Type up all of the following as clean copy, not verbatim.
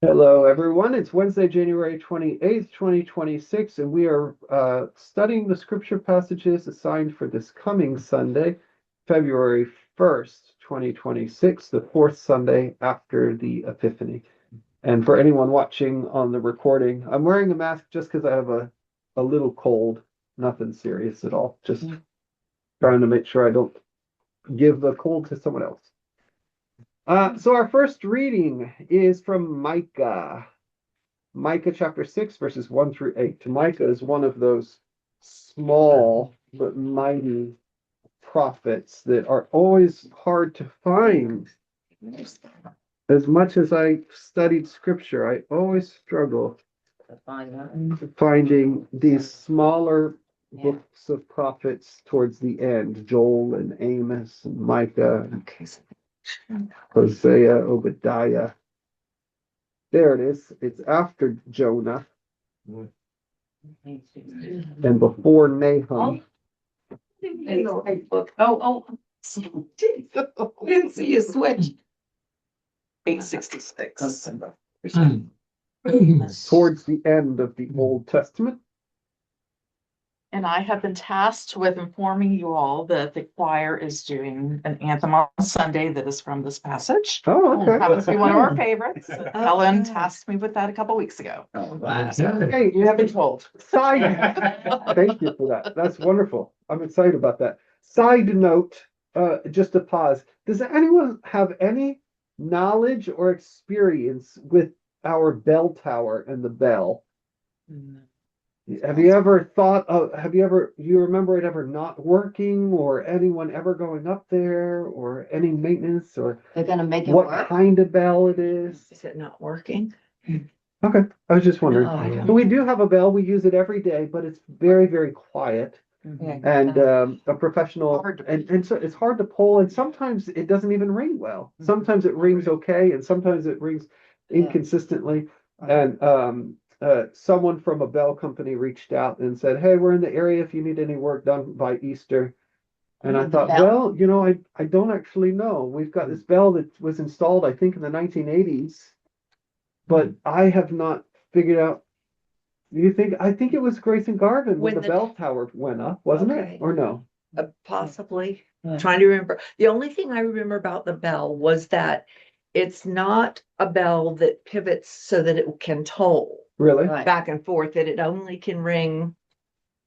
Hello, everyone. It's Wednesday, January 28th, 2026, and we are studying the scripture passages assigned for this coming Sunday, February 1st, 2026, the fourth Sunday after the Epiphany. And for anyone watching on the recording, I'm wearing a mask just because I have a little cold, nothing serious at all. Just trying to make sure I don't give the cold to someone else. So our first reading is from Micah. Micah chapter 6, verses 1 through 8. Micah is one of those small but mighty prophets that are always hard to find. As much as I studied scripture, I always struggle finding these smaller books of prophets towards the end, Joel and Amos and Micah, Hosea, Obadiah. There it is. It's after Jonah and before Nahum. Oh, we didn't see you switch. 866. Towards the end of the Old Testament. And I have been tasked with informing you all that the choir is doing an anthem on Sunday that is from this passage. Oh, okay. Happens to be one of our favorites. Helen tasked me with that a couple weeks ago. Hey, You have been told. Thank you for that. That's wonderful. I'm excited about that. Side note, just a pause. Does anyone have any knowledge or experience with our bell tower and the bell? Have you ever you remember it ever not working or anyone ever going up there or any maintenance or They're gonna make it what work? kind of bell it is? Is it not working? Okay, I was just wondering. No, I don't. We do have a bell. We use it every day, but it's very, very quiet. And a professional, and so it's hard to pull, and sometimes it doesn't even ring well. Sometimes it rings okay, and sometimes it rings inconsistently. And someone from a bell company reached out and said, "Hey, we're in the area if you need any work done by Easter." And I thought, well, I don't actually know. We've got this bell that was installed, I think, in the 1980s, but I have not figured out. I think it was Grayson Garden when the bell tower went up, wasn't it? Or no? Possibly. Trying to remember. The only thing I remember about the bell was that it's not a bell that pivots so that it can toll Really? back and forth, that it only can ring.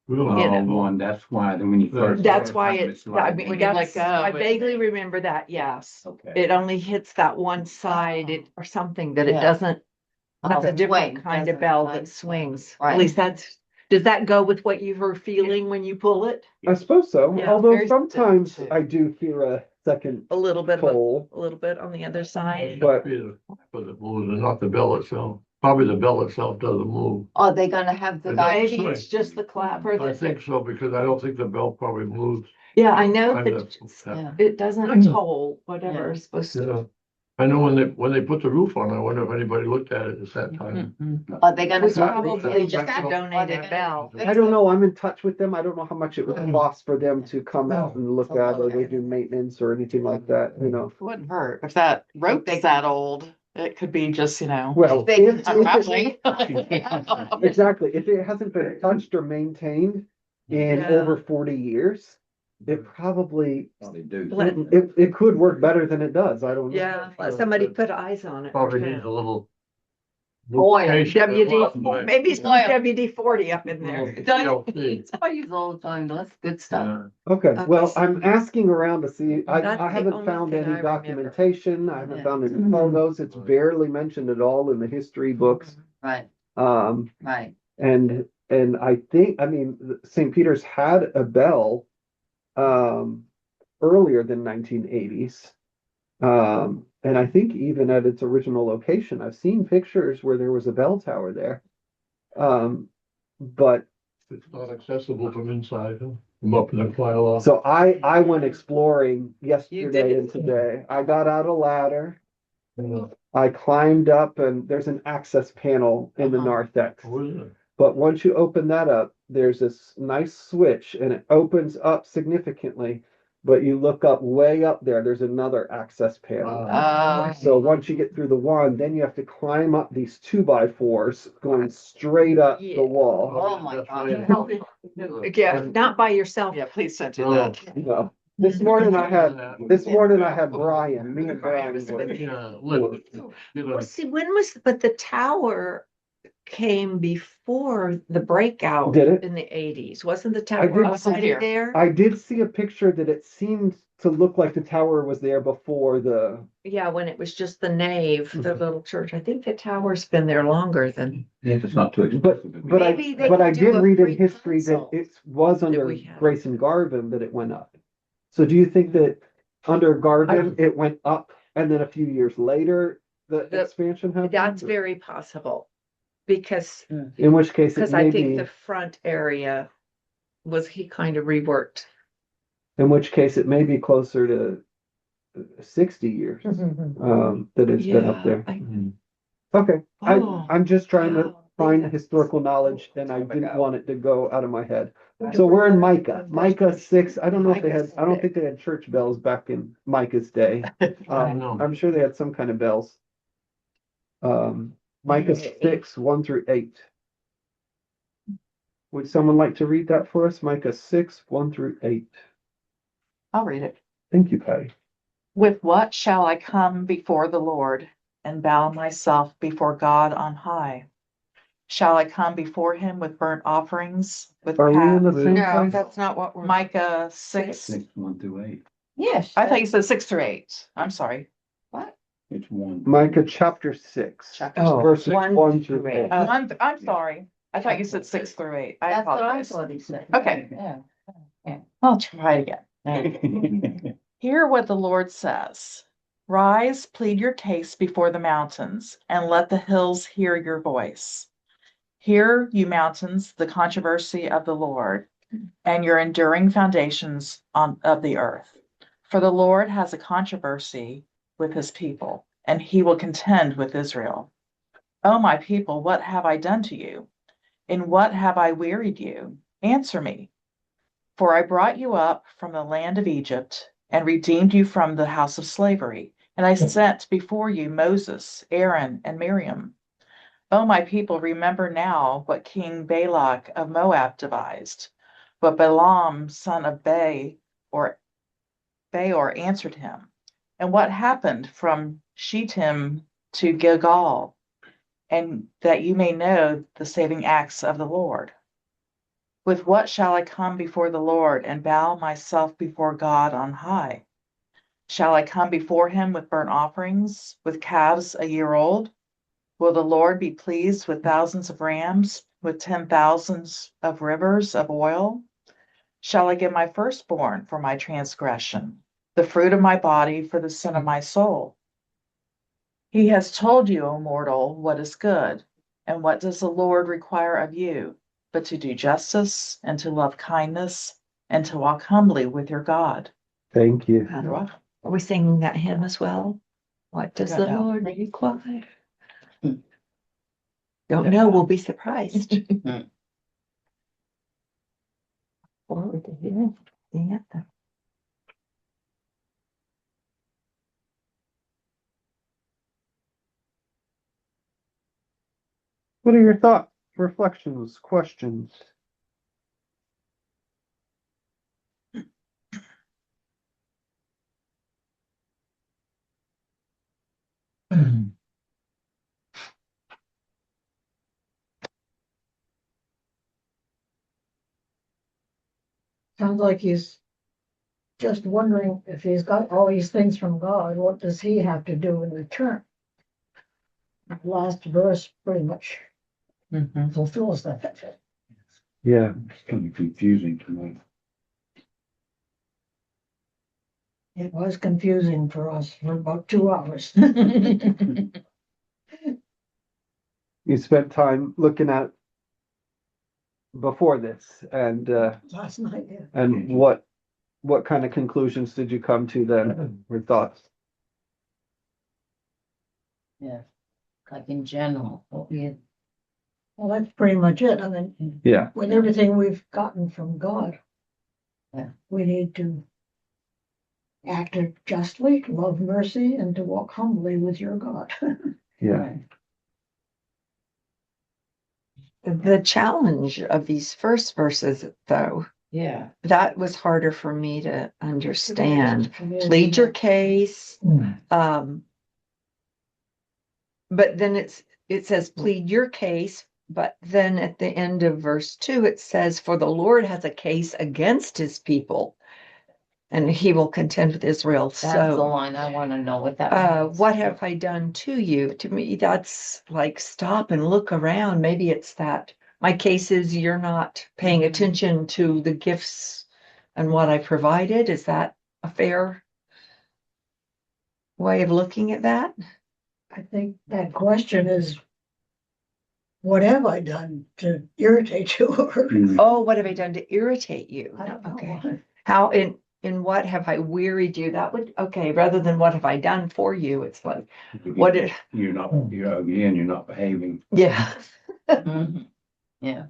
One, that's why when you first. That's why it's, I When mean, you that's, let go, I it- vaguely remember that, yes. Okay. It only hits that one side or something, that it Yeah. doesn't, that's a Swing, different kind of doesn't bell like that swings. Right. At least does that go with what you were feeling when you pull it? I suppose so. Yeah, Although very sometimes sensitive. I do hear a second A little bit, toll, a little bit on the other side. but But it moves, and not the bell itself. Probably the bell itself doesn't move. Are they gonna have the It guy? does. Maybe it's just the clapper. I think so, because I don't think the bell probably moves. Yeah, I know Kind that of, Yeah. it doesn't toll, whatever is supposed to. Yeah. I know when they put the roof on, I wonder if anybody looked at it at that time. Are they gonna? We probably just Are they donated bell. I don't know. I'm in touch with them. I don't know how much it would cost for them to come out and look at it or do maintenance or anything like that, It wouldn't hurt. If that rope's that old, it could be just, Well, They- if unraveling. exactly, if it hasn't been touched or maintained in Yeah. over 40 years, it probably, Probably do. it could work better than it does. I don't know. Yeah, let somebody put eyes on it. Probably needs a little. Oil. lubrication. WD, maybe some WD-40 up in there. TLC. I use it all the time. That's good stuff. Yeah. Okay, well, Okay. I'm asking around to see, I That's the haven't only found thing I any remember. documentation, I haven't Yeah. found any photos, it's barely mentioned at all in the history books. Right, right. And I think, I mean, St. Peter's had a bell, earlier than 1980s. And I think even at its original location, I've seen pictures where there was a bell tower there. But It's not accessible from inside, huh? From up in the file off. so I went exploring yesterday did. and today. I got out a ladder. Yeah. I climbed up and there's an access panel in the Uh-huh. narthex. What is it? But once you open that up, there's this nice switch and it opens up significantly. but you look up way up there, there's another access panel. So once you get through the one, then you have to climb up these 2x4s going straight up the Yeah. wall. Oh, my God. Yeah, not by yourself. Yeah, please don't do Oh. that. No. This morning I had Brian, me and Brian. were- Yeah, look, you know, Well, see, but the tower came before the breakout Did it? in the 80s. Wasn't the I tower did- already Here. there? I did see a picture that it seemed to look like the tower was there before the, Yeah, when it was just the nave, the little church. I think the tower's been there longer than. If it's not too expensive. but Maybe they I could do did a read in free history that consult it was under we have. Grace and Garvin that it went up. So do you think that under Garvin, it went up and then a few years later, the The- expansion happened? That's very possible. Because, In which case it because may I think be, the front area he kind of reworked. in which case it may be closer to 60 years, that it's been up there. Okay, Oh, I'm just trying to wow. find historical knowledge and I didn't want it to go out of my head. So we're in Micah 6. I don't know if they had, I don't think they had church bells back in Micah's day. don't know. I'm sure they had some kind of bells. Micah 6, 1-8. Would someone like to read that for us? Micah 6, 1-8. I'll read it. Thank you, Patty. With what shall I come before the Lord and bow myself before God on high? Shall I come before him with burnt offerings, with Are we in the calf? same No, place? that's not what we're. Micah 6. 6, 1-8. Yes. I thought you said 6-8. I'm sorry. What? It's one. Micah chapter 6. Chapter Oh. Verses 1 1-8. I'm sorry. I thought you said 6-8. I That's what I apologize. thought he said. Okay. Yeah. I'll try again. Hear what the Lord says. Rise, plead your case before the mountains, and let the hills hear your voice. Hear, you mountains, the controversy of the Lord, and your enduring foundations of the earth. For the Lord has a controversy with his people, and he will contend with Israel. O my people, what have I done to you? In what have I wearied you? Answer me. For I brought you up from the land of Egypt and redeemed you from the house of slavery. And I sent before you Moses, Aaron, and Miriam. O my people, remember now what King Balak of Moab devised, what Balaam, son of Beor answered him, and what happened from Shittim to Gilgal, and that you may know the saving acts of the Lord. With what shall I come before the Lord and bow myself before God on high? Shall I come before him with burnt offerings, with calves a year old? Will the Lord be pleased with thousands of rams, with 10,000s of rivers of oil? Shall I give my firstborn for my transgression, the fruit of my body for the sin of my soul? He has told you, O mortal, what is good, and what does the Lord require of you, but to do justice, and to love kindness, and to walk humbly with your God. Thank you. You're welcome. Are we singing that hymn as well? What does the don't know. Lord require? Don't know, we'll be surprised. Forward to hear the anthem. What are your thoughts, reflections, questions? Sounds like he's just wondering if he's got all these things from God, what does he have to do in return? The last verse pretty much fulfills that. Yeah. It's kind of confusing to me. It was confusing for us for about 2 hours. You spent time looking at before this and Last night, yeah. and what kind of conclusions did you come to then, or thoughts? Yeah. Like in general, what we had. Well, that's pretty much it. I mean, Yeah. with everything we've gotten from God. Yeah. We need to act justly, love mercy, and to walk humbly with your God. Yeah. The challenge of these first verses, though, Yeah. that was harder for me to understand. Plead your case. But then it says plead your case, but then at the end of verse 2 it says, for the Lord has a case against his people and he will contend with Israel. That's the So line I want to know what that means. what have I done to you? To me, that's like stop and look around. Maybe it's that my case is you're not paying attention to the gifts and what I provided. Is that a fair way of looking at that? I think that question is, what have I done to irritate you? Or Oh, what have I done to irritate you? I don't know. Okay. How in what have I wearied you? That would, okay, rather than what have I done for you, it's like, what did, You're not, you're not behaving. yeah. Mhm. Yeah.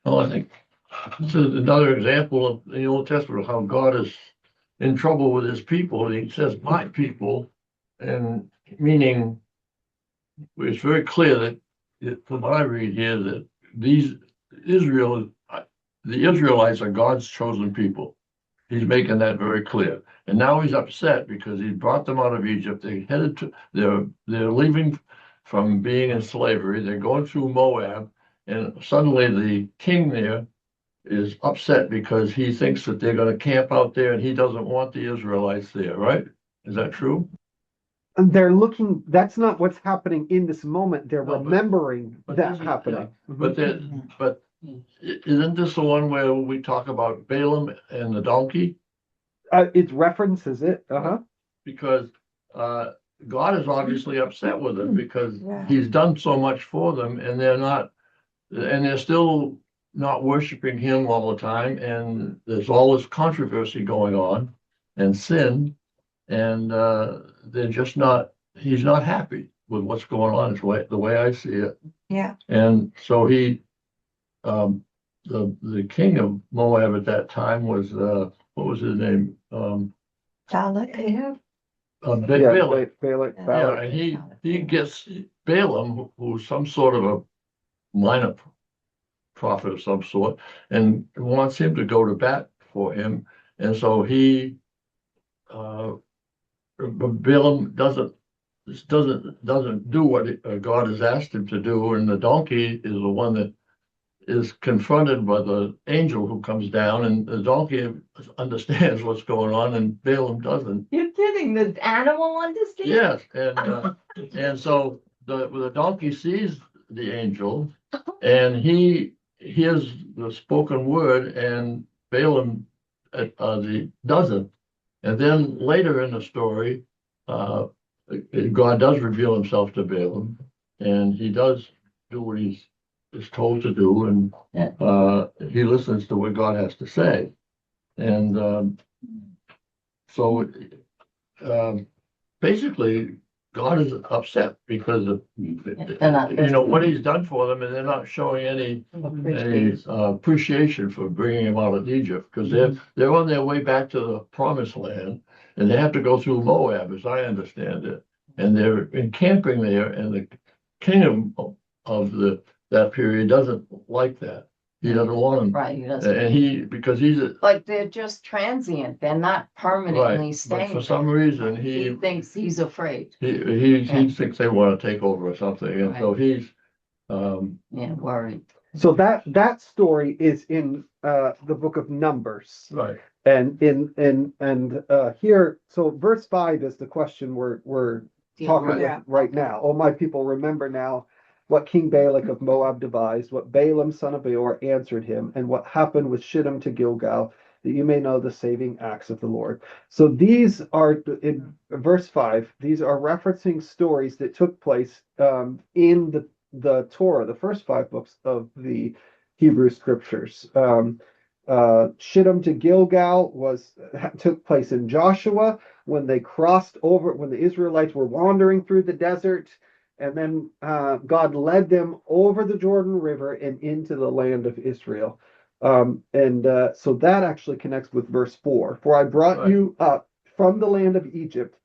Well, I think this is another example of the Old Testament of how God is in trouble with his people. He says, my people, and meaning it's very clear that from what I read here, that these Israel, the Israelites are God's chosen people. He's making that very clear. And now he's upset because he brought them out of Egypt. They're leaving from being in slavery. They're going through Moab, and suddenly the king there is upset because he thinks that they're going to camp out there and he doesn't want the Israelites there, right? Is that true? And they're looking, that's not what's happening in this moment. They're No, remembering but that this is- happening. But isn't this the one where we talk about Balaam and the donkey? It references it. Uh-huh. Because God is obviously upset with them because Yeah. he's done so much for them and they're still not worshiping him all the time. And there's all this controversy going on and sin. And they're just not, he's not happy with what's going on, the way I see it. Yeah. And so the king of Moab at that time was, what was his name? Balak. Ahab? Balak. Balak. Yeah, and he gets Balaam, who's some sort of a minor prophet of some sort, and wants him to go to bat for him. And so Balaam doesn't do what God has asked him to do, and the donkey is the one that is confronted by the angel who comes down, and the donkey understands what's going on, and Balaam doesn't. You're kidding. The animal understands? Yes, and so the donkey sees the angel, and he hears the spoken word, and Balaam doesn't. And then later in the story, God does reveal himself to Balaam, and he does do what he's is told to do, and he listens to what God has to say. And so basically, God is upset because of what he's done for them, and they're not showing any appreciation for bringing him out of Egypt, because they're on their way back to the promised land, and they have to go through Moab, as I understand it, and they're encamping there, and the king of that period doesn't like that. He doesn't want them, Right, he doesn't. and because he's Like they're just transient. They're not permanently right, but staying. for some reason He thinks he's afraid. he thinks they want to take over or something, and so he's Yeah, worried. So that story is in the book of Numbers. right. And here, so verse 5 is the question we're talking Right. with right now. Oh, my people, remember now what King Balak of Moab devised, what Balaam son of Beor answered him, and what happened with Shittim to Gilgal, that you may know the saving acts of the Lord. So these are, in verse 5, these are referencing stories that took place in the Torah, the first 5 books of the Hebrew scriptures. Shittim to Gilgal took place in Joshua when they crossed over, when the Israelites were wandering through the desert, and then God led them over the Jordan River and into the land of Israel. So that actually connects with verse 4. For I brought you up from the land of Egypt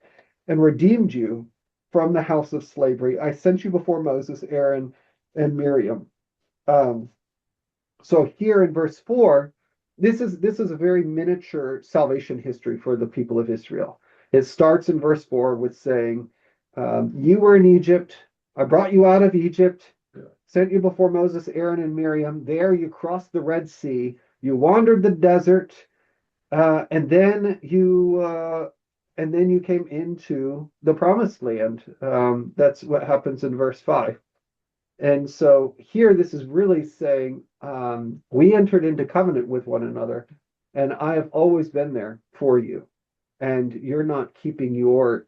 and redeemed you from the house of slavery. I sent you before Moses, Aaron, and Miriam. So here in verse 4, this is a very miniature salvation history for the people of Israel. It starts in verse 4 with saying, you were in Egypt. I brought you out of Egypt, sent you before Moses, Aaron, and Miriam. There you crossed the Red Sea. You wandered the desert, and then you came into the promised land. That's what happens in verse 5. And so here, this is really saying, we entered into covenant with one another, and I have always been there for you, and you're not keeping your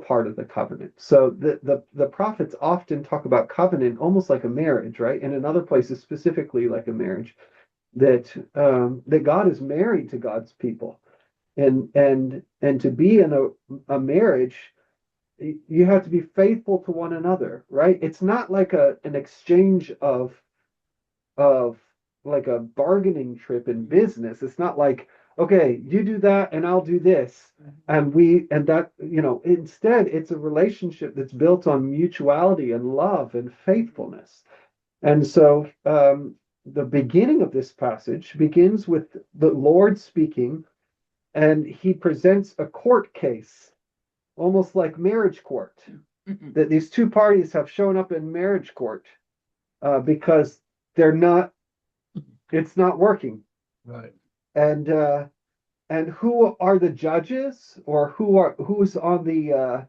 part of the covenant. So the prophets often talk about covenant almost like a marriage, right? And in other places, specifically like a marriage, that God is married to God's people, and to be in a marriage, you have to be faithful to one another, right? It's not like an exchange of like a bargaining trip in business. It's not like, okay, you do that and I'll do this, and that, instead it's a relationship that's built on mutuality and love and faithfulness. And so the beginning of this passage begins with the Lord speaking, and he presents a court case, almost like marriage court, that these two parties have shown up in marriage court because it's not working. Right. And who are the judges, or who's on the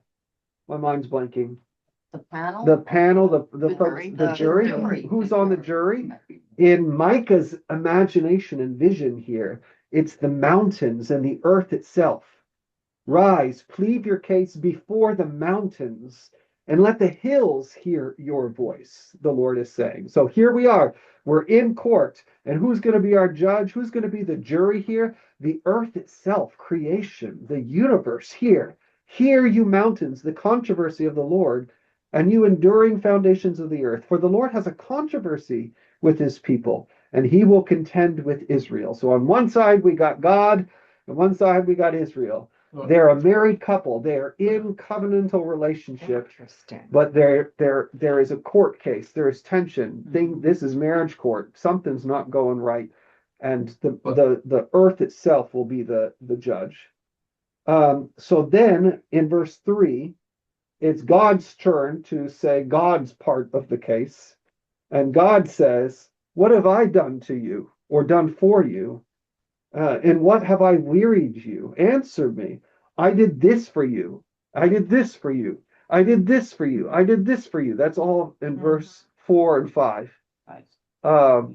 my mind's blanking. The panel? The panel, the folks, jury. the jury. Jury. Who's on the jury? In Micah's imagination and vision here, it's the mountains and the earth itself. Rise, plead your case before the mountains, and let the hills hear your voice, the Lord is saying. So here we are. We're in court. And who's going to be our judge? Who's going to be the jury here? The earth itself, creation, the universe here. Hear, you mountains, the controversy of the Lord, and you enduring foundations of the earth. For the Lord has a controversy with his people, and he will contend with Israel. So on one side, we got God, on one side, we got Israel. They're a married couple. They're in covenantal relationship, Interesting. but there is a court case. There is tension. This is marriage court. Something's not going right, and the earth itself will be the judge. So then in verse 3, it's God's turn to say God's part of the case, and God says, "What have I done to you or done for you? And what have I wearied you? Answer me. I did this for you. I did this for you. I did this for you. I did this for you." That's all in verse 4 and 5.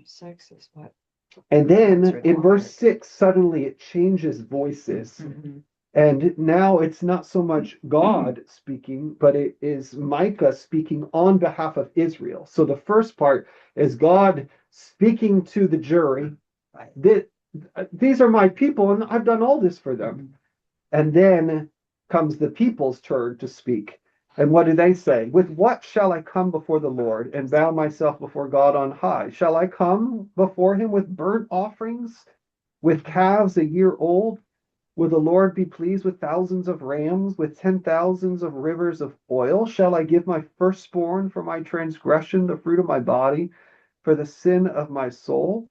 6 is what? And then in verse 6, suddenly it changes voices. And now it's not so much God speaking, but it is Micah speaking on behalf of Israel. So the first part is God speaking to the jury. These are my people, and I've done all this for them. And then comes the people's turn to speak. And what do they say? With what shall I come before the Lord and bow myself before God on high? Shall I come before him with burnt offerings, with calves a year old? Will the Lord be pleased with thousands of rams, with 10,000s of rivers of oil? Shall I give my firstborn for my transgression, the fruit of my body, for the sin of my soul?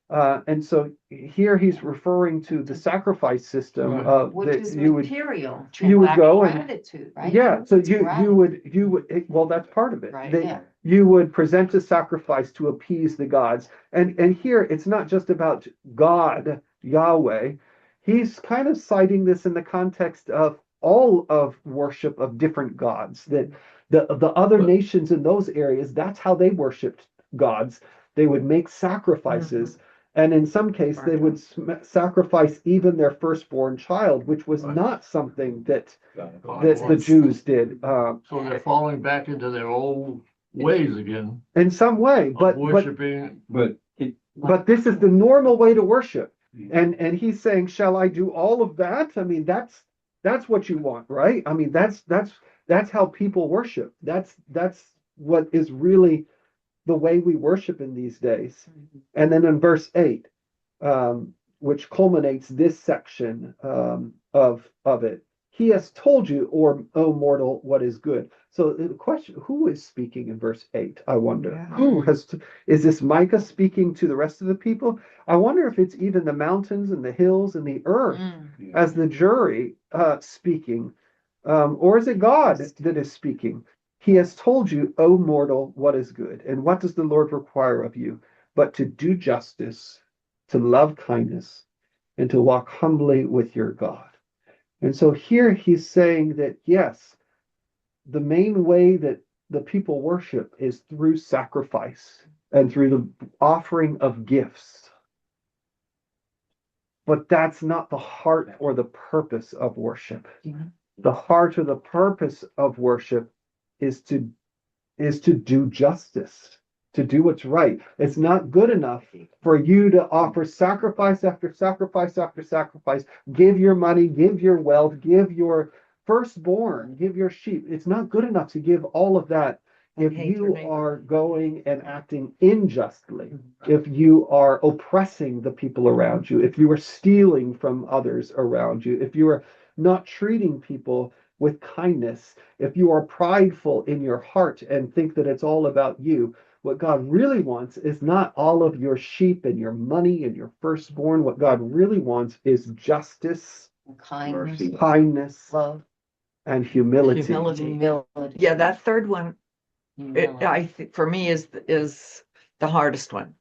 And so here he's referring to the sacrifice system of Which that is you would material. you would go and gratitude, right? yeah, so It's you would well, that's part of it. Right, They- yeah. You would present a sacrifice to appease the gods, and here it's not just about God, Yahweh. He's kind of citing this in the context of all of worship of different gods. That the other nations in those areas, that's how they worshipped gods. They would make sacrifices. And in some case, they would sacrifice even their firstborn child, which was not something that the Jews did. So they're falling back into their old ways again. In some way, Of but worshiping. But this is the normal way to worship. And he's saying, shall I do all of that? I mean, that's what you want, right? I mean, that's how people worship. That's what is really the way we worship in these days. And then in verse 8, which culminates this section of it. He has told you, or O mortal, what is good. So the question, who is speaking in verse 8? I wonder. Yeah. Who is this Micah speaking to the rest of the people? I wonder if it's even the mountains and the hills and the earth as the jury speaking. Or is it God that is speaking? He has told you, O mortal, what is good. And what does the Lord require of you? But to do justice, to love kindness, and to walk humbly with your God. And so here he's saying that, yes, the main way that the people worship is through sacrifice and through the offering of gifts. But that's not the heart or the purpose of worship. The heart or the purpose of worship is to do justice, to do what's right. It's not good enough for you to offer sacrifice after sacrifice after sacrifice, give your money, give your wealth, give your firstborn, give your sheep. It's not good enough to give all of that if you are going and acting unjustly, if you are oppressing the people around you, if you are stealing from others around you, if you are not treating people with kindness, if you are prideful in your heart and think that it's all about you. What God really wants is not all of your sheep and your money and your firstborn. What God really wants is justice, kindness, love, and humility. humility. Yeah, that third one, Humility. I think for me is the hardest one.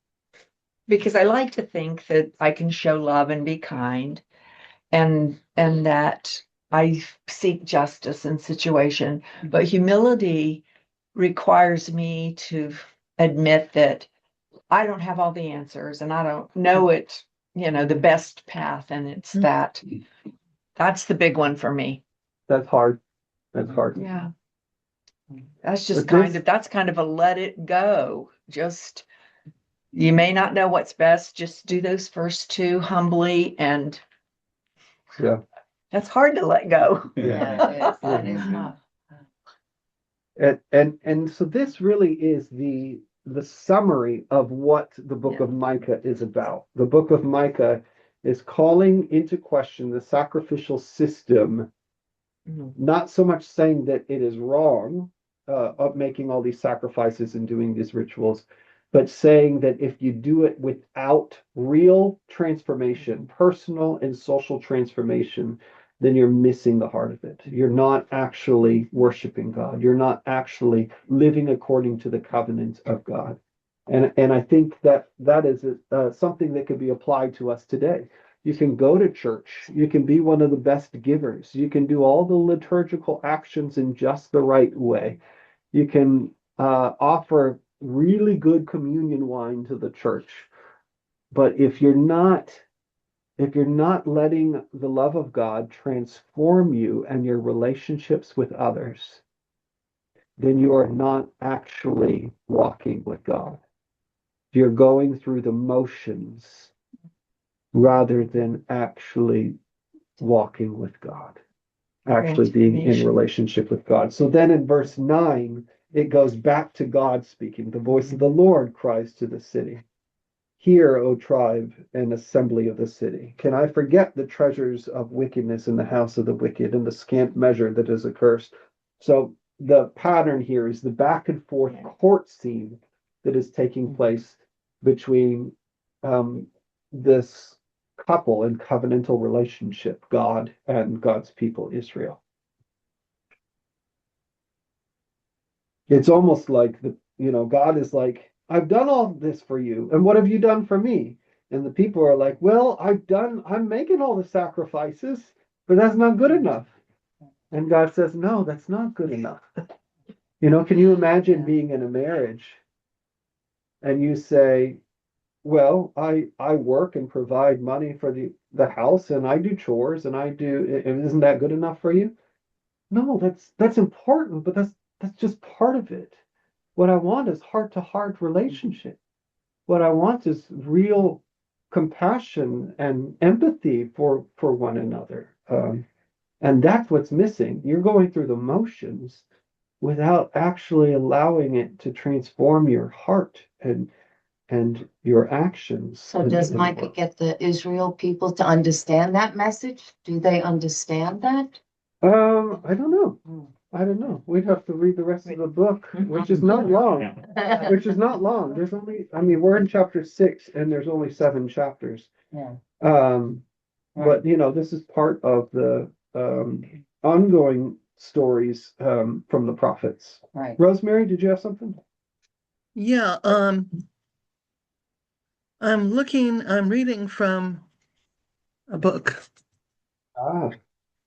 Because I like to think that I can show love and be kind, and that I seek justice in situation, but humility requires me to admit that I don't have all the answers and I don't know it, the best path. And it's that's the big one for me. That's hard. That's hard. Yeah. That's just But that's kind of a let it go. Just, you may not know what's best. Just do those first two humbly, and Yeah. that's hard to let go. Yeah, that is not. And so this really is the summary of what the book of Micah is about. The book of Micah is calling into question the sacrificial system, not so much saying that it is wrong of making all these sacrifices and doing these rituals, but saying that if you do it without real transformation, personal and social transformation, then you're missing the heart of it. You're not actually worshiping God. You're not actually living according to the covenant of God. And I think that is something that could be applied to us today. You can go to church. You can be one of the best givers. You can do all the liturgical actions in just the right way. You can offer really good communion wine to the church. But if you're not letting the love of God transform you and your relationships with others, then you are not actually walking with God. You're going through the motions rather than actually walking with God, actually being in relationship with God. So then in verse 9, it goes back to God speaking. The voice of the Lord cries to the city. Hear, O tribe and assembly of the city. Can I forget the treasures of wickedness in the house of the wicked and the scant measure that is accursed? So the pattern here is the back and forth court scene that is taking place between this couple in covenantal relationship, God and God's people, Israel. It's almost like God is like, I've done all this for you, and what have you done for me? And the people are like, well, I'm making all the sacrifices, but that's not good enough. And God says, no, that's not good enough. Can you imagine being in a marriage and you say, well, I work and provide money for the house, and I do chores, and isn't that good enough for you? No, that's important, but that's just part of it. What I want is heart-to-heart relationship. What I want is real compassion and empathy for one another. And that's what's missing. You're going through the motions without actually allowing it to transform your heart. And and your actions. So does Micah get the Israel people to understand that message? Do they understand that? I don't know. I don't know. We'd have to read the rest of the book, which is not long. Which is not long. There's only, I mean, we're in chapter 6 and there's only 7 chapters. Yeah. But you know, this is part of the ongoing stories from the prophets. Right. Rosemary, did you have something? Yeah, I'm reading from a book. Ah,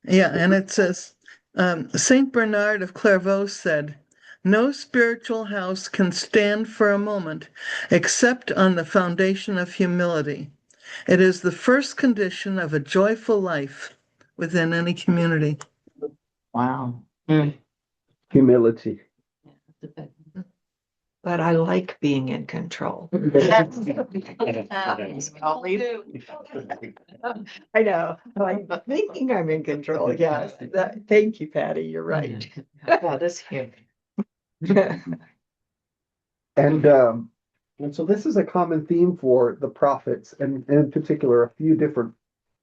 Yeah, and it says, Saint Bernard of Clairvaux said, no spiritual house can stand for a moment except on the foundation of humility. It is the first condition of a joyful life within any community. Wow. humility. But I like being in control. I know, I'm thinking I'm in control, yes. Thank you, Patty, you're right. That is huge. And so this is a common theme for the prophets, and in particular, a few different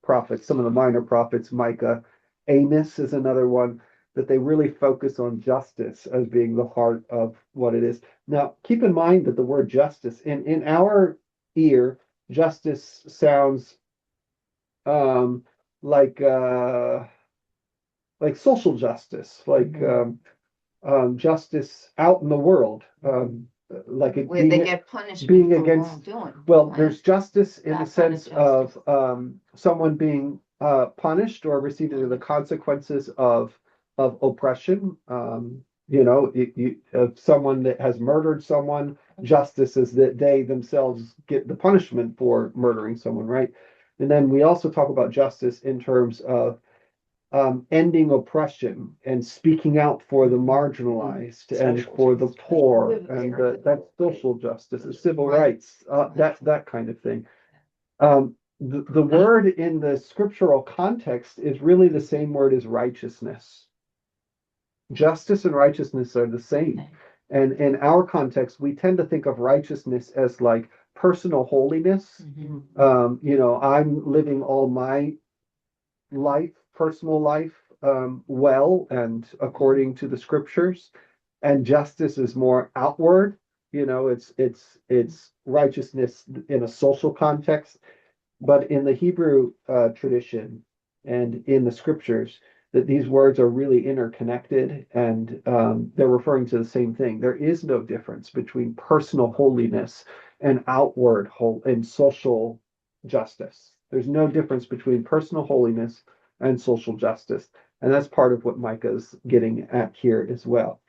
prophets, some of the minor prophets, Micah, Amos is another one, that they really focus on justice as being the heart of what it is. Now, keep in mind that the word justice, in our ear, justice sounds like social justice, like justice out in the world, like it Where they being, get punished being for against- wrongdoing. well, Right. there's justice in the That kind of sense of someone being punished or receiving the consequences of oppression. You know, if someone that has murdered someone, justice is that they themselves get the punishment for murdering someone, right? And then we also talk about justice in terms of ending oppression and speaking out for the marginalized and for the poor, and that's social justice, and civil rights, that kind of thing. The word in the scriptural context is really the same word as righteousness. Justice and righteousness are the same. And in our context, we tend to think of righteousness as like personal holiness. You know, I'm living all my personal life, well and according to the scriptures, and justice is more outward. You know, it's righteousness in a social context, but in the Hebrew tradition and in the scriptures, that these words are really interconnected, and they're referring to the same thing. There is no difference between personal holiness and outward and social justice. There's no difference between personal holiness and social justice. And that's part of what Micah's getting at here as well.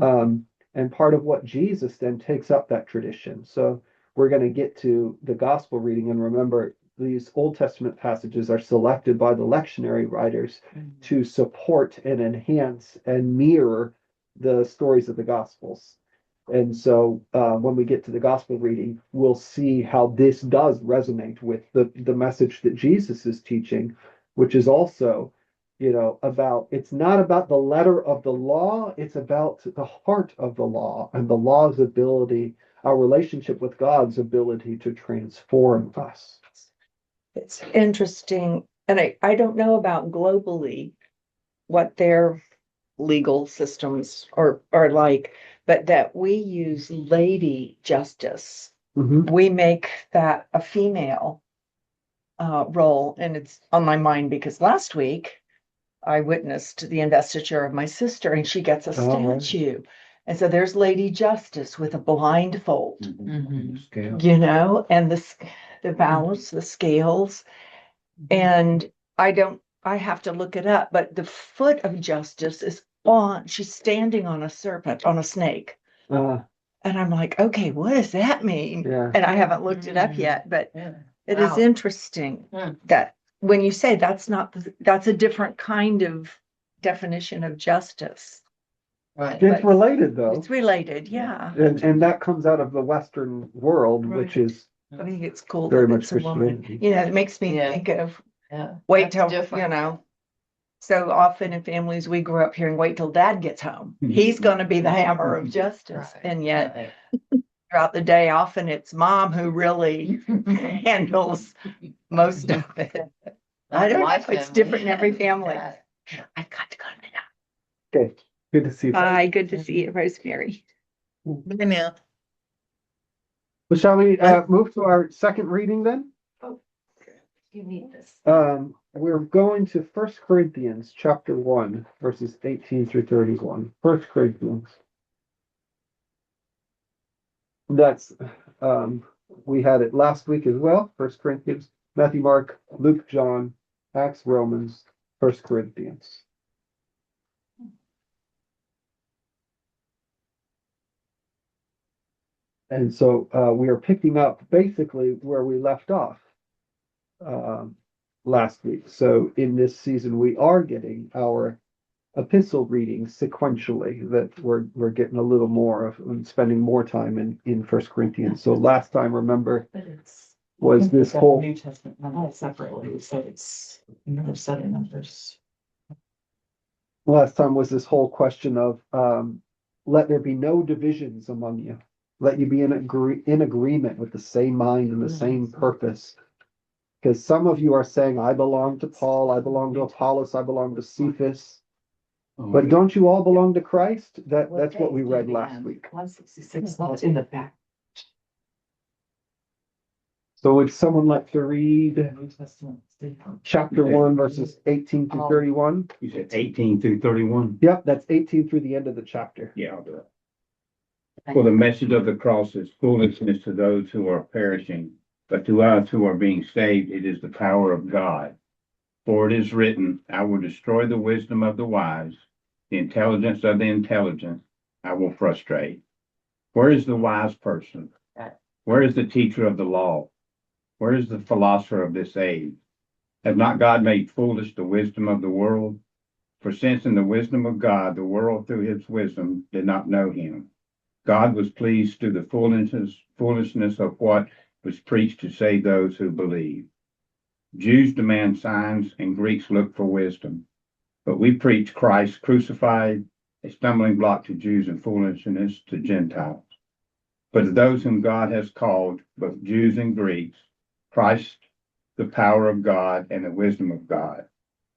And part of what Jesus then takes up that tradition. So we're going to get to the gospel reading, and remember, these Old Testament passages are selected by the lectionary writers to support and enhance and mirror the stories of the gospels. And so when we get to the gospel reading, we'll see how this does resonate with the message that Jesus is teaching, which is also, you know, it's not about the letter of the law, it's about the heart of the law and the law's ability, our relationship with God's ability to transform us. It's interesting, and I don't know about globally what their legal systems are like, but that we use lady justice. We make that a female role, and it's on my mind because last week I witnessed the investiture of my sister, and she gets a statue. And so there's Lady Justice with a blindfold, you know, and the balance, the scales. And I have to look it up, but the foot of justice is she's standing on a serpent, on a snake. And I'm like, okay, what does that mean? Yeah. And I haven't looked it up yet, but it is Wow. interesting that when you say that's a different kind of definition of justice. Right. It's related though. It's related, yeah. And that comes out of the Western world, which is I think it's cool. very that much it's a woman. Christianity. You know, it makes me Yeah. think of Yeah. wait That's till, different. you know, so often in families, we grew up hearing, wait till dad gets home. He's going to be the hammer of justice. Right. And yet Right. throughout the day. Often it's mom who really handles most of it. I don't know. My It's family. different in every family. Yeah. I've got to go now. Okay, good to see you. Bye. Good to see you, Rosemary. Bye now. Well, shall we move to our second reading then? You need this. We're going to 1 Corinthians chapter 1, verses 18 through 31. 1 Corinthians. That's we had it last week as well. 1 Corinthians, Matthew, Mark, Luke, John, Acts, Romans, 1 Corinthians. And so we are picking up basically where we left off last week. So in this season, we are getting our epistle readings sequentially, that we're getting a little more of and spending more time in 1 Corinthians. So last time, remember, But it's. was this whole New Testament not separately, so it's another set of numbers. last time was this whole question of let there be no divisions among you. Let you be in agreement with the same mind and the same purpose. Because some of you are saying, I belong to Paul, I belong to Apollos, I belong to Cephas. But don't you all belong to Christ? That's what we read last week. 166, well, it's in the back. So would someone like to read New Testament. chapter 1, verses 18 through 31? You said 18 through 31? Yep, that's 18 through the end of the chapter. Yeah, I'll do it. For the message of the cross is foolishness to those who are perishing, but to us who are being saved, it is the power of God. For it is written, I will destroy the wisdom of the wise, the intelligence of the intelligent I will frustrate. Where is the wise person? Where is the teacher of the law? Where is the philosopher of this age? Has not God made foolish the wisdom of the world? For since in the wisdom of God, the world through his wisdom did not know him, God was pleased through the foolishness of what was preached to save those who believe. Jews demand signs and Greeks look for wisdom. But we preach Christ crucified, a stumbling block to Jews and foolishness to Gentiles. But to those whom God has called, both Jews and Greeks, Christ, the power of God and the wisdom of God.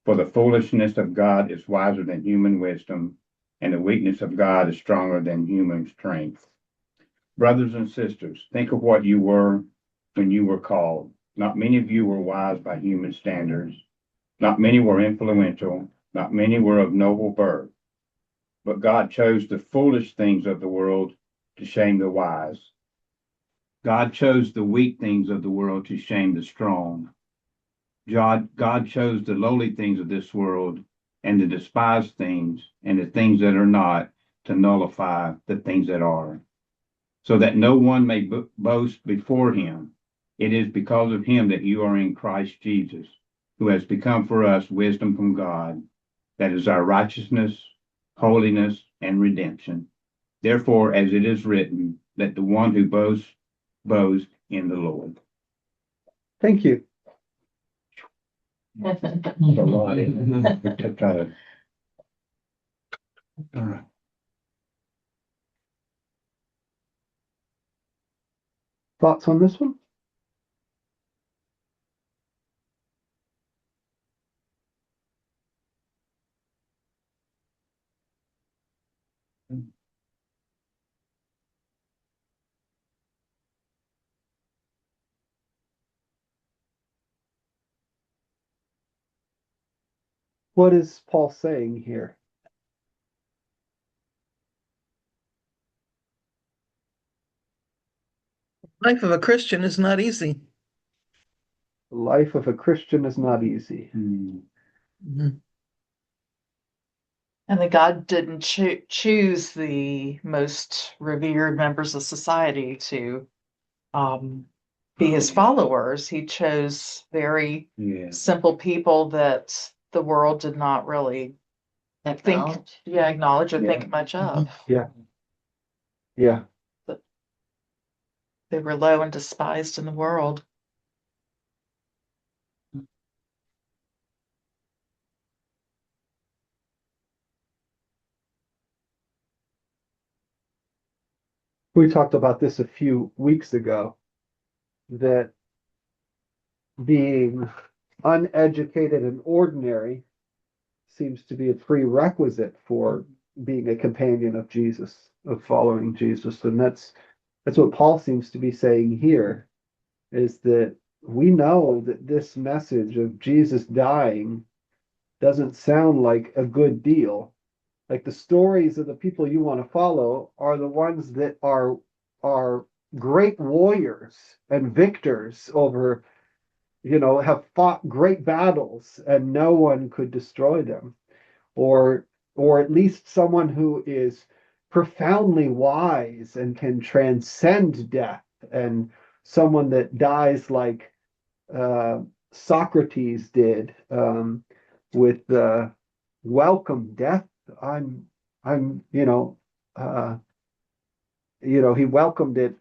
For the foolishness of God is wiser than human wisdom, and the weakness of God is stronger than human strength. Brothers and sisters, think of what you were when you were called. Not many of you were wise by human standards. Not many were influential. Not many were of noble birth. But God chose the foolish things of the world to shame the wise. God chose the weak things of the world to shame the strong. God chose the lowly things of this world and the despised things and the things that are not to nullify the things that are, so that no one may boast before him. It is because of him that you are in Christ Jesus, who has become for us wisdom from God, that is our righteousness, holiness, and redemption. Therefore, as it is written, let the one who boasts boast in the Lord. Thank you. That's a lot, isn't it? We took that. All right. Thoughts on this one? What is Paul saying here? Life of a Christian is not easy. The life of a Christian is not easy. Mhm. And that God didn't choose the most revered members of society to be his followers. He chose very simple people that the world did not really acknowledge or think much of. Yeah. Yeah. They were low and despised in the world. We talked about this a few weeks ago, that being uneducated and ordinary seems to be a prerequisite for being a companion of Jesus, of following Jesus. And that's what Paul seems to be saying here, is that we know that this message of Jesus dying doesn't sound like a good deal. Like, the stories of the people you want to follow are the ones that are great warriors and victors over, have fought great battles and no one could destroy them, or at least someone who is profoundly wise and can transcend death, and someone that dies like Socrates did, with the welcome death. I'm he welcomed it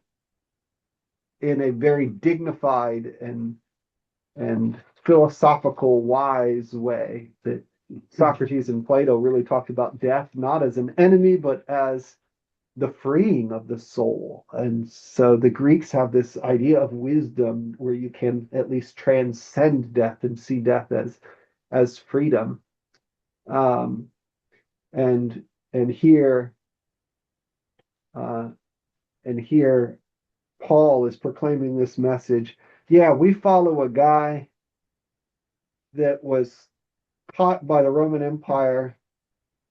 in a very dignified and philosophical, wise way. That Socrates and Plato really talked about death not as an enemy, but as the freeing of the soul. And so the Greeks have this idea of wisdom where you can at least transcend death and see death as freedom. Um, and and here uh, and here Paul is proclaiming this message. Yeah, we follow a guy that was caught by the Roman Empire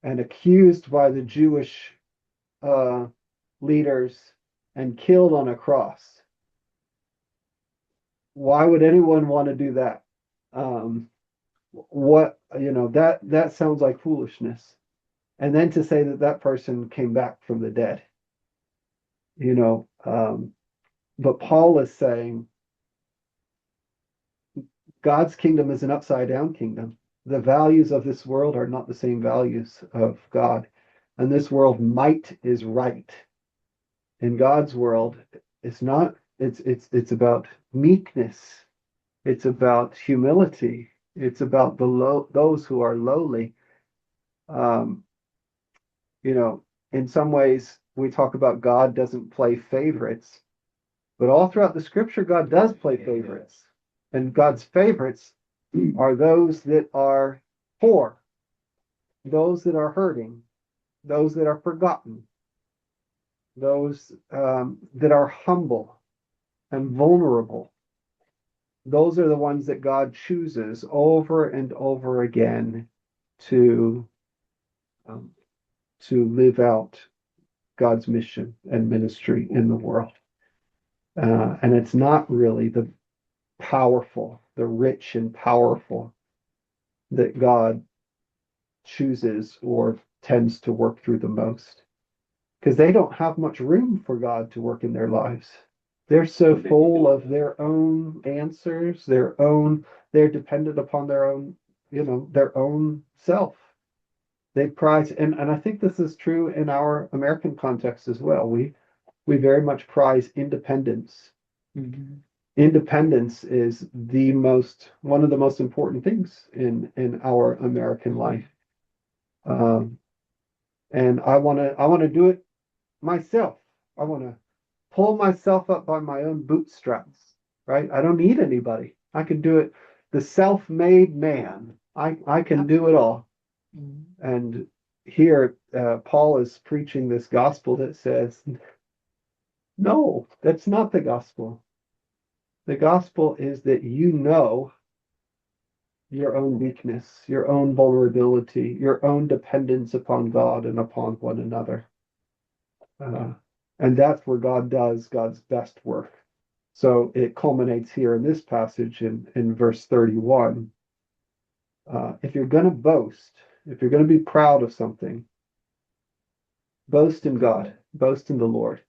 and accused by the Jewish leaders and killed on a cross. Why would anyone want to do that? That sounds like foolishness. And then to say that that person came back from the dead, but Paul is saying God's kingdom is an upside down kingdom. The values of this world are not the same values of God. And this world might is right. In God's world, it's not, it's about meekness. It's about humility. It's about those who are lowly. Um, in some ways, we talk about God doesn't play favorites, but all throughout the scripture, God does play favorites. And God's favorites are those that are poor, those that are hurting, those that are forgotten, those that are humble and vulnerable. Those are the ones that God chooses over and over again to live out God's mission and ministry in the world. And it's not really the powerful, the rich and powerful that God chooses or tends to work through the most, because they don't have much room for God to work in their lives. They're so full of their own answers, they're dependent upon their own self. They prize, and I think this is true in our American context as well. We very much prize independence. Mm-hmm. Independence is one of the most important things in our American life. And I want to do it myself. I want to pull myself up by my own bootstraps, right? I don't need anybody. I can do it. The self-made man. I can do it all. Mm-hmm. And here, Paul is preaching this gospel that says, no, that's not the gospel. The gospel is that your own weakness, your own vulnerability, your own dependence upon God and upon one another. And that's where God does God's best work. So it culminates here in this passage in verse 31. If you're going to boast, if you're going to be proud of something, boast in God, boast in the Lord.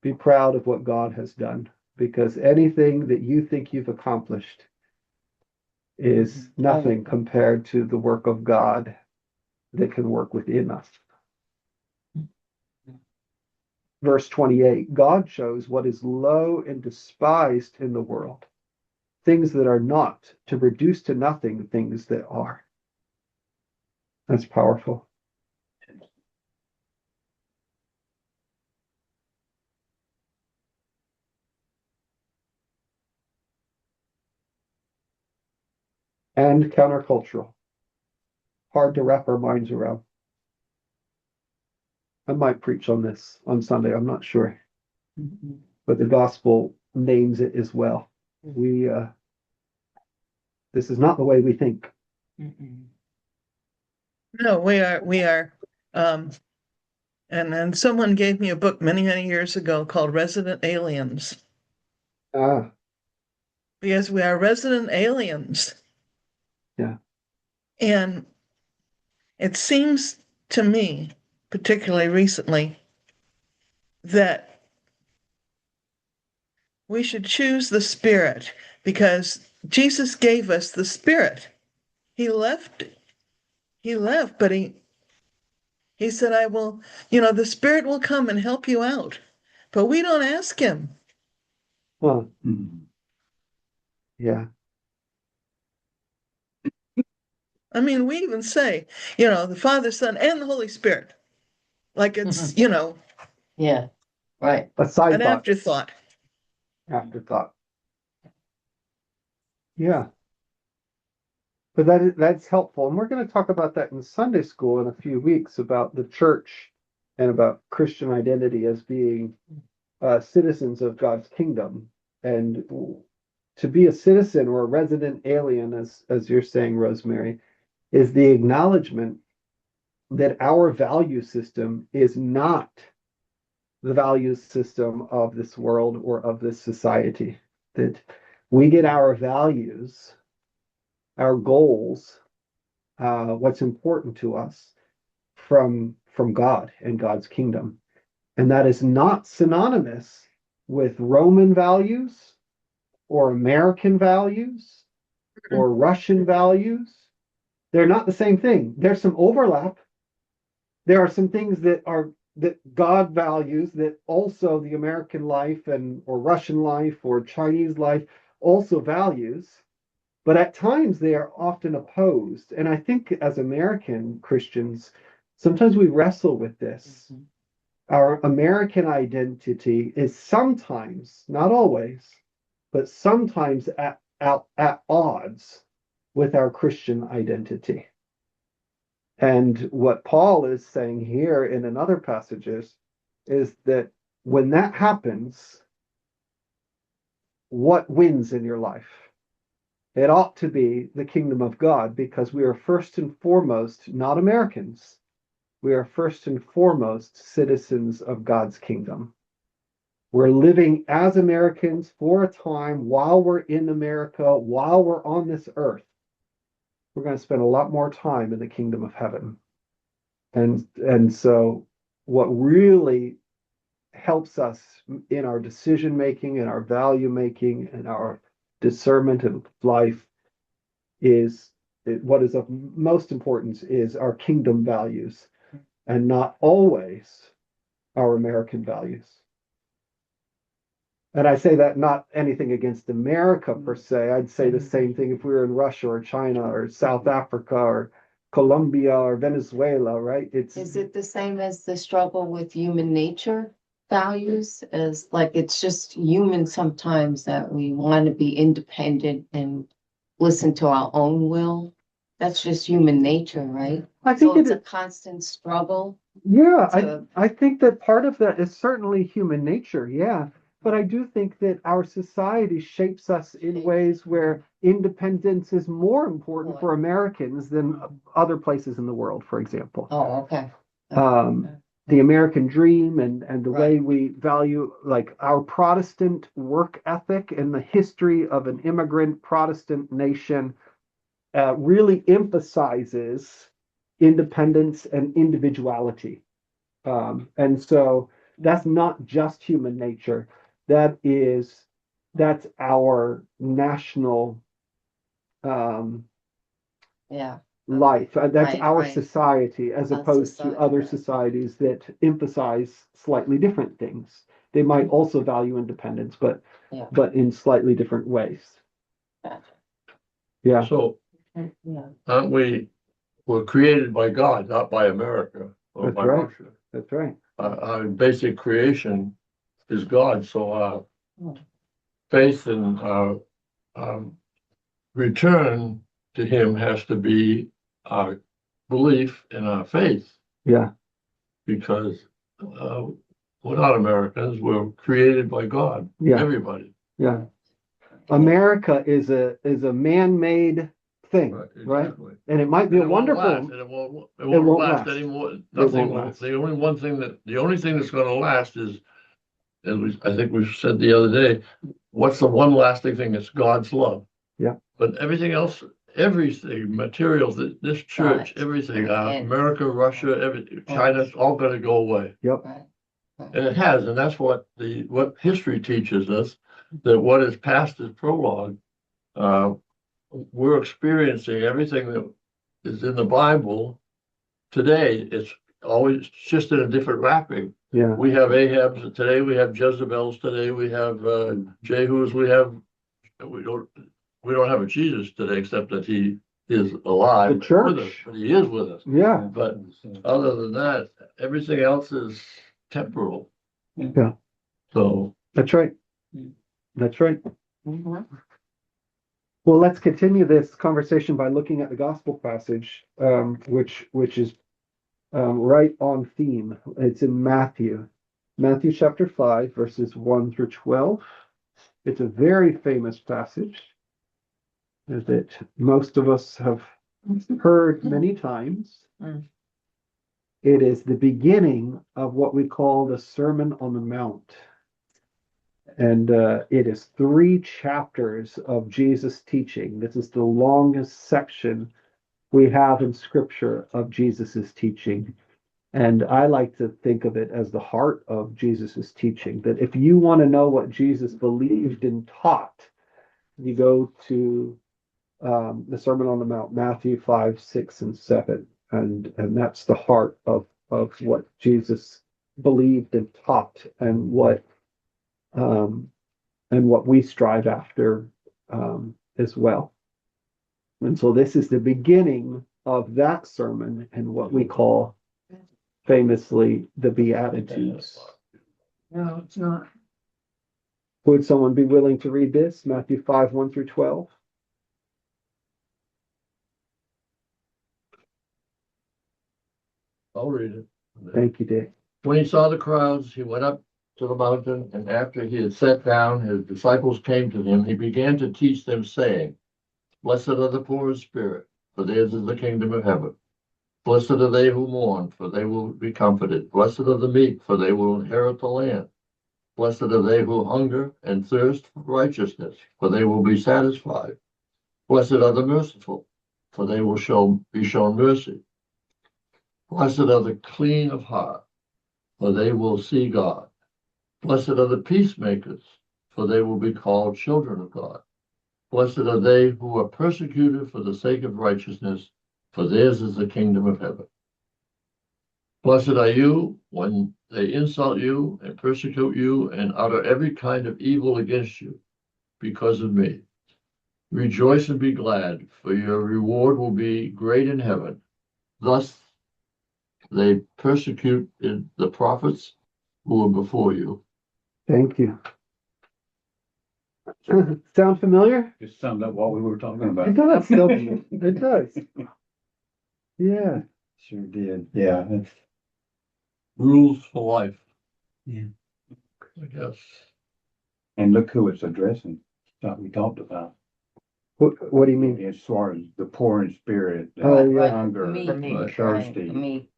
Be proud of what God has done, because anything that you think you've accomplished is nothing compared to the work of God that can work within us. Verse 28, God shows what is low and despised in the world, things that are not, to reduce to nothing things that are. That's powerful. and countercultural. Hard to wrap our minds around. I might preach on this on Sunday, I'm not sure, but the gospel names it as well. This is not the way we think. No, we are, and then someone gave me a book many, many years ago called Resident Aliens. Ah, Because we are resident aliens. Yeah. And it seems to me, particularly recently, that we should choose the Spirit because Jesus gave us the Spirit. He left, but he said, I will, the Spirit will come and help you out. But we don't ask him. well, Mhm. yeah. I mean, we even say, the Father, Son, and the Holy Spirit. Like it's, Yeah, right. A side an thought, afterthought. afterthought. Yeah. But that's helpful. And we're going to talk about that in Sunday school in a few weeks about the church and about Christian identity as being citizens of God's kingdom. And to be a citizen or a resident alien, as you're saying, Rosemary, is the acknowledgement that our value system is not the value system of this world or of this society. That we get our values, our goals, what's important to us from God and God's kingdom. And that is not synonymous with Roman values or American values or Russian values. They're not the same thing. There's some overlap. There are some things that God values that also the American life or Russian life or Chinese life also values. But at times they are often opposed. And I think as American Christians, sometimes we wrestle with this. Our American identity is sometimes, not always, but sometimes at odds with our Christian identity. And what Paul is saying here in another passages is that when that happens, what wins in your life? It ought to be the kingdom of God, because we are first and foremost not Americans. We are first and foremost citizens of God's kingdom. We're living as Americans for a time while we're in America, while we're on this earth. We're going to spend a lot more time in the kingdom of heaven. And so what really helps us in our decision making and our value making and our discernment of life is what is of most importance is our kingdom values and not always our American values. And I say that not anything against America per se. I'd say the same thing if we were in Russia or China or South Africa or Colombia or Venezuela, right? Is it the same as the struggle with human nature values? As like it's just human sometimes that we want to be independent and listen to our own will. That's just human nature, right? I think So it's a constant struggle. Yeah, to- I think that part of that is certainly human nature, yeah. But I do think that our society shapes us in ways where independence is more important for Americans than other places in the world, for example. Oh, okay. The American dream and the way Right. we value like our Protestant work ethic and the history of an immigrant Protestant nation really emphasizes independence and individuality. And so that's not just human nature. That's our national Yeah. life. That's Right, our right. society, as Our opposed to society, other right. societies that emphasize slightly different things. They might also value independence, but Yeah. in slightly different ways. Gotcha. Yeah, So Yeah. aren't we were created by God, not by America or That's by right. Russia. that's right. Our basic creation is God, so our faith and our return to him has to be our belief in our faith, Yeah, because we're not Americans. We're created by God. Yeah. Everybody. yeah. America is a man-made thing, right? Exactly. And it might be a And it won't last, wonderful. and it won't won't last last. anymore. It Nothing won't will. last. The only thing that's going to last is, I think we said the other day, what's the one lasting thing? It's God's love. Yeah. But everything else, everything, materials, this church, Right. everything, And- America, Russia, everything, China's all going to go away. Yep. Right. And it has, and that's what history teaches us, that what is past is prologue. We're experiencing everything that is in the Bible today. It's always just in a different wrapping. Yeah. We have Ahab's today, we have Jezebel's today, we have Jehu's, we don't have a Jesus today, except that he is alive The church. with us, but he is with us. Yeah. But other than that, everything else is temporal. Yeah. So That's right. Mm. That's right. Mhm. Well, let's continue this conversation by looking at the gospel passage, which is right on theme. It's in Matthew chapter 5, verses 1 through 12. It's a very famous passage that most of us have heard many times. Mm. It is the beginning of what we call the Sermon on the Mount. And it is 3 chapters of Jesus teaching. This is the longest section we have in Scripture of Jesus's teaching. And I like to think of it as the heart of Jesus's teaching, that if you want to know what Jesus believed and taught, you go to the Sermon on the Mount, Matthew 5, 6, and 7. And that's the heart of what Jesus believed and taught, and what we strive after as well. And so this is the beginning of that sermon and what we call famously the Beatitudes. No, it's not. Would someone be willing to read this? Matthew 5, 1 through 12. I'll read it. Thank you, Dick. When he saw the crowds, he went up to the mountain, and after he had sat down, his disciples came to him. He began to teach them, saying, Blessed are the poor in spirit, for theirs is the kingdom of heaven. Blessed are they who mourn, for they will be comforted. Blessed are the meek, for they will inherit the land. Blessed are they who hunger and thirst for righteousness, for they will be satisfied. Blessed are the merciful, for they will be shown mercy. Blessed are the clean of heart, for they will see God. Blessed are the peacemakers, for they will be called children of God. Blessed are they who are persecuted for the sake of righteousness, for theirs is the kingdom of heaven. Blessed are you when they insult you and persecute you and utter every kind of evil against you because of me. Rejoice and be glad, for your reward will be great in heaven. Thus they persecuted the prophets who were before you. Thank you. Sound familiar? Just summed up what we were talking about. It does, doesn't it? It does. Yeah. Sure did. Yeah. Rules for life. Yeah. I guess. And look who it's addressing. That we talked about. What do you mean? As far as the poor in spirit, Oh, the yeah. hunger, Me, the right, thirsty. me.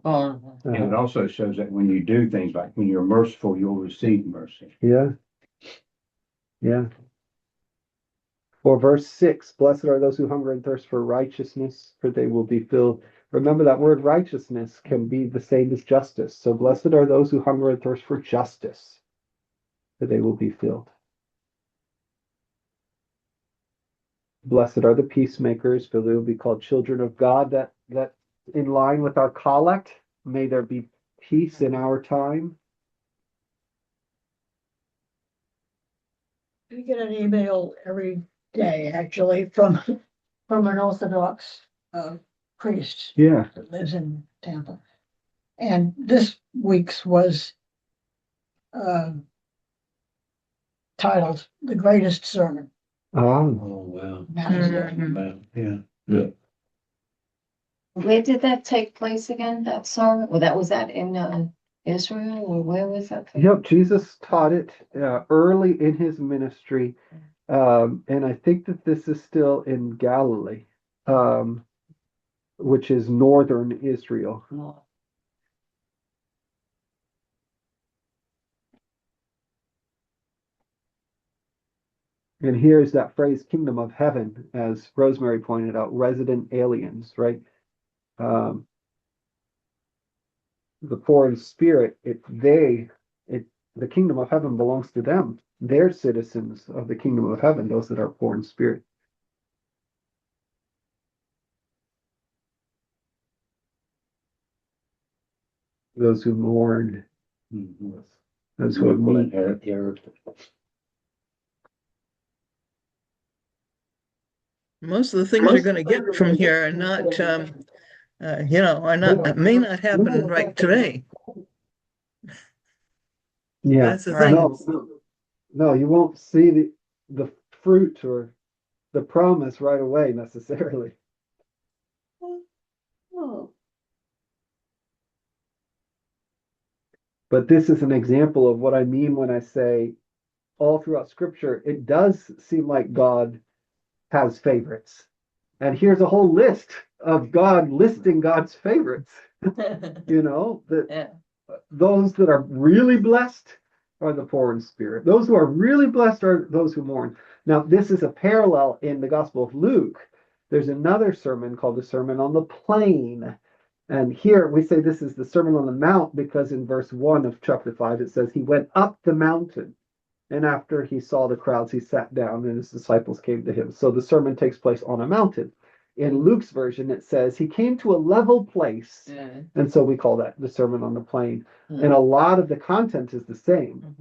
And it also shows that when you do things like when you're merciful, you'll receive mercy. Yeah. Yeah. Or verse 6, blessed are those who hunger and thirst for righteousness, for they will be filled. Remember that word righteousness can be the same as justice. So blessed are those who hunger and thirst for justice, for they will be filled. Blessed are the peacemakers, for they will be called children of God. That in line with our collect, may there be peace in our time. We get an email every day, actually, from an Orthodox priest Yeah. that lives in Tampa. And this week's was titled The Greatest Sermon. Um, Oh, wow. Mhm. Yeah. Where did that take place again, that sermon? Well, was that in Israel, or where was that? yep, Jesus taught it early in his ministry. And I think that this is still in Galilee, which is northern Israel. No. And here's that phrase, kingdom of heaven, as Rosemary pointed out, resident aliens, right? Um, the poor in spirit, the kingdom of heaven belongs to them. They're citizens of the kingdom of heaven, those that are poor in spirit. Those who mourn, those who have Will need. inherit the earth. Most of the things you're going to get from here are not, may not happen right today. Yeah, That's the Right. thing. no, you won't see the fruit or the promise right away necessarily. Oh. But this is an example of what I mean when I say all throughout scripture, it does seem like God has favorites. And here's a whole list of God listing God's favorites. That Yeah. those that are really blessed are the poor in spirit. Those who are really blessed are those who mourn. Now, this is a parallel in the Gospel of Luke. There's another sermon called the Sermon on the Plain. And here we say this is the Sermon on the Mount because in verse 1 of chapter 5, it says, he went up the mountain. And after he saw the crowds, he sat down and his disciples came to him. So the sermon takes place on a mountain. In Luke's version, it says he came to a level place. And so we call that the Sermon on the Plain. And a lot of the content is the same.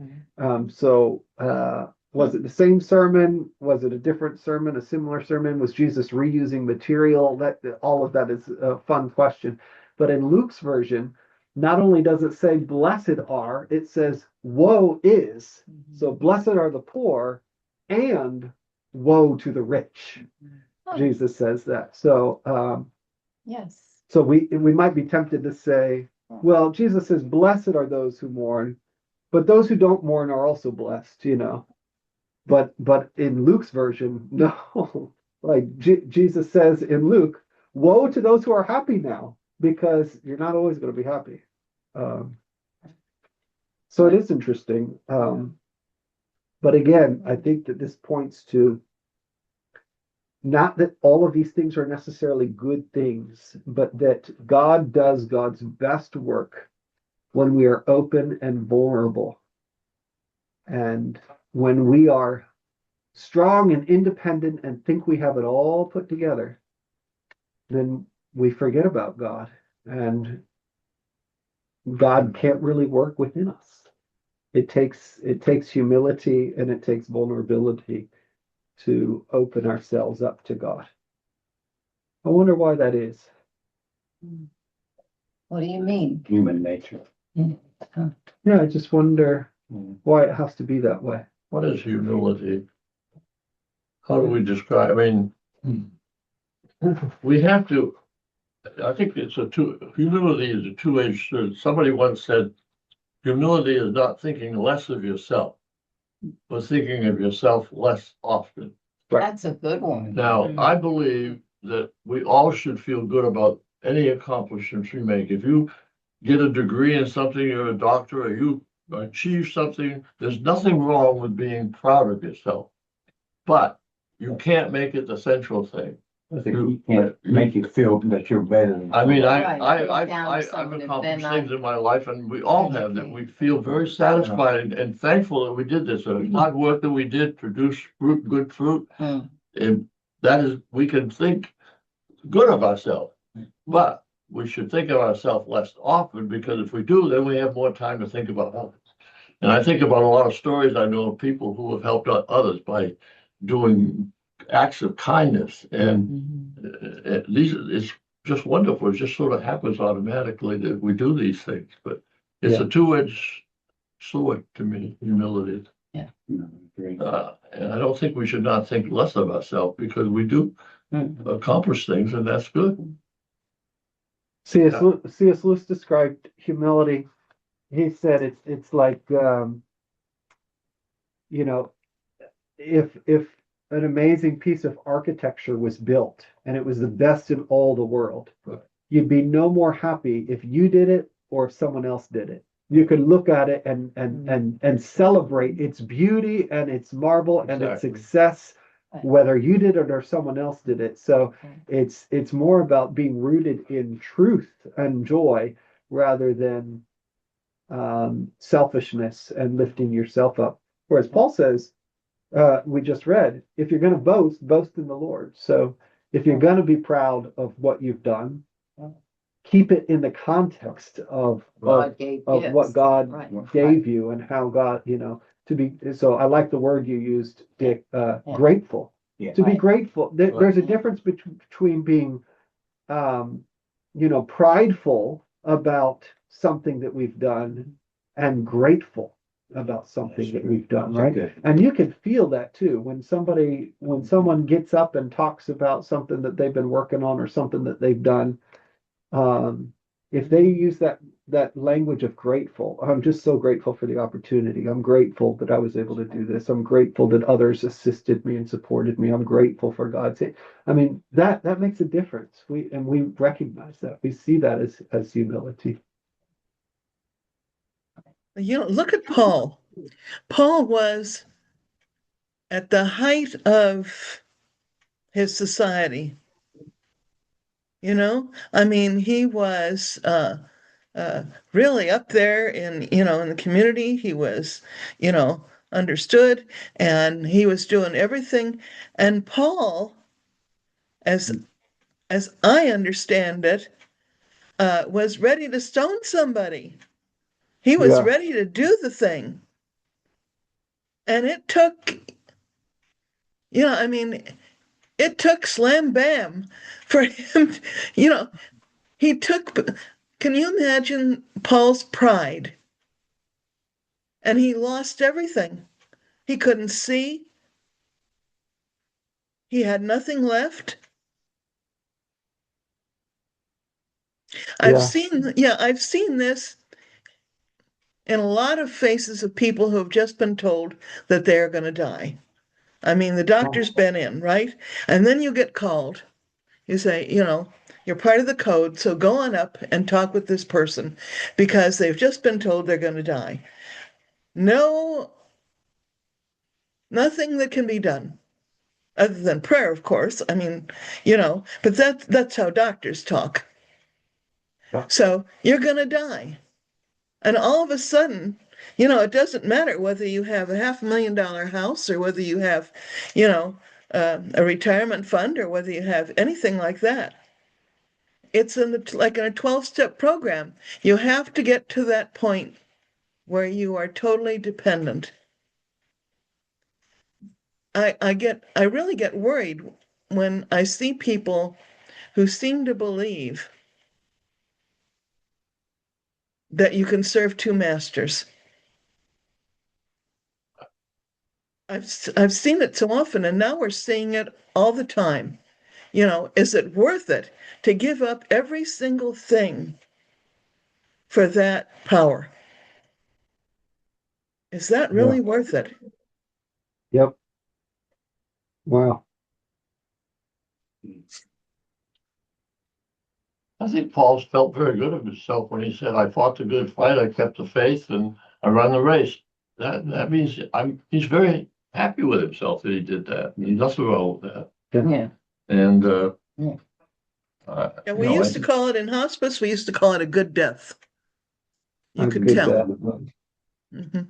Was it the same sermon? Was it a different sermon, a similar sermon? Was Jesus reusing material? All of that is a fun question. But in Luke's version, not only does it say blessed are, it says woe is. So blessed are the poor and woe to the rich. Jesus says that. So Yes. so we might be tempted to say, well, Jesus says blessed are those who mourn, but those who don't mourn are also blessed, But in Luke's version, no. Like Jesus says in Luke, woe to those who are happy now, because you're not always going to be happy. So it is interesting. But again, I think that this points to not that all of these things are necessarily good things, but that God does God's best work when we are open and vulnerable. And when we are strong and independent and think we have it all put together, then we forget about God. And God can't really work within us. It takes humility and it takes vulnerability to open ourselves up to God. I wonder why that is. What do you mean? Human nature. Yeah, I just wonder why it has to be that way. What is humility? How do we describe? I mean, we have to. I think humility is a two-edged sword. Somebody once said, humility is not thinking less of yourself, but thinking of yourself less often. That's a good one. Now, I believe that we all should feel good about any accomplishments we make. If you get a degree in something, you're a doctor, or you achieve something, there's nothing wrong with being proud of yourself. But you can't make it the central thing. I think you can't make you feel that you're better than. I mean, Right, I've accomplished things in my life, and we all have that. We feel very satisfied and thankful that we did this. The hard work that we did produced good fruit. And that is, we can think good of ourselves, but we should think of ourselves less often, because if we do, then we have more time to think about others. And I think about a lot of stories I know of people who have helped others by doing acts of kindness, and it's just wonderful. It just sort of happens automatically that we do these things, but it's a two-edged sword to me, humility. No, agree. And I don't think we should not think less of ourselves because we do accomplish things and that's good. C.S. Lewis described humility. He said it's like you know, if an amazing piece of architecture was built and it was the best in all the world, Right. you'd be no more happy if you did it or if someone else did it. You could look at it and celebrate its beauty and its marvel and its Exactly. success, whether you did it or someone else did it. So it's more about being rooted in truth and joy rather than selfishness and lifting yourself up. Whereas Paul says, we just read, if you're going to boast, boast in the Lord. So if you're going to be proud of what you've done, keep it in the context of God gave gifts. what God Right. gave you and how God, to be. So I like the word you used, Dick, grateful. Yeah. To be Right. grateful. There's a difference between being, prideful about something that we've done and grateful about something that we've done, right? Okay. And you can feel that too when someone gets up and talks about something that they've been working on or something that they've done. If they use that language of grateful, I'm just so grateful for the opportunity. I'm grateful that I was able to do this. I'm grateful that others assisted me and supported me. I'm grateful for God's sake. I mean, that makes a difference. We recognize that. We see that as humility. Look at Paul. Paul was at the height of his society. I mean, he was really up there in the community. He was, understood, and he was doing everything. And Paul, as I understand it, was ready to stone somebody. He was Yeah. ready to do the thing. And it took, I mean, it took slam bam for him, he took, can you imagine Paul's pride? And he lost everything. He couldn't see. He had nothing left. I've seen this in a lot of faces of people who have just been told that they're going to die. I mean, the doctor's been in, right? And then you get called. You say, you're part of the code, so go on up and talk with this person because they've just been told they're going to die. No, nothing that can be done other than prayer, of course. I mean, but that's how doctors talk. Yeah. So you're going to die. And all of a sudden, it doesn't matter whether you have a $500,000 house or whether you have, a retirement fund or whether you have anything like that. It's like in a 12-step program. You have to get to that point where you are totally dependent. I really get worried when I see people who seem to believe that you can serve two masters. I've seen it so often, and now we're seeing it all the time. Is it worth it to give up every single thing for that power? Is that really worth it? Yep. Wow. I think Paul felt very good of himself when he said, I fought the good fight, I kept the faith, and I ran the race. That means he's very happy with himself that he did that. He nothing wrong with that. Yeah. And And we used to call it in hospice, we used to call it a good death. You could Good tell. death.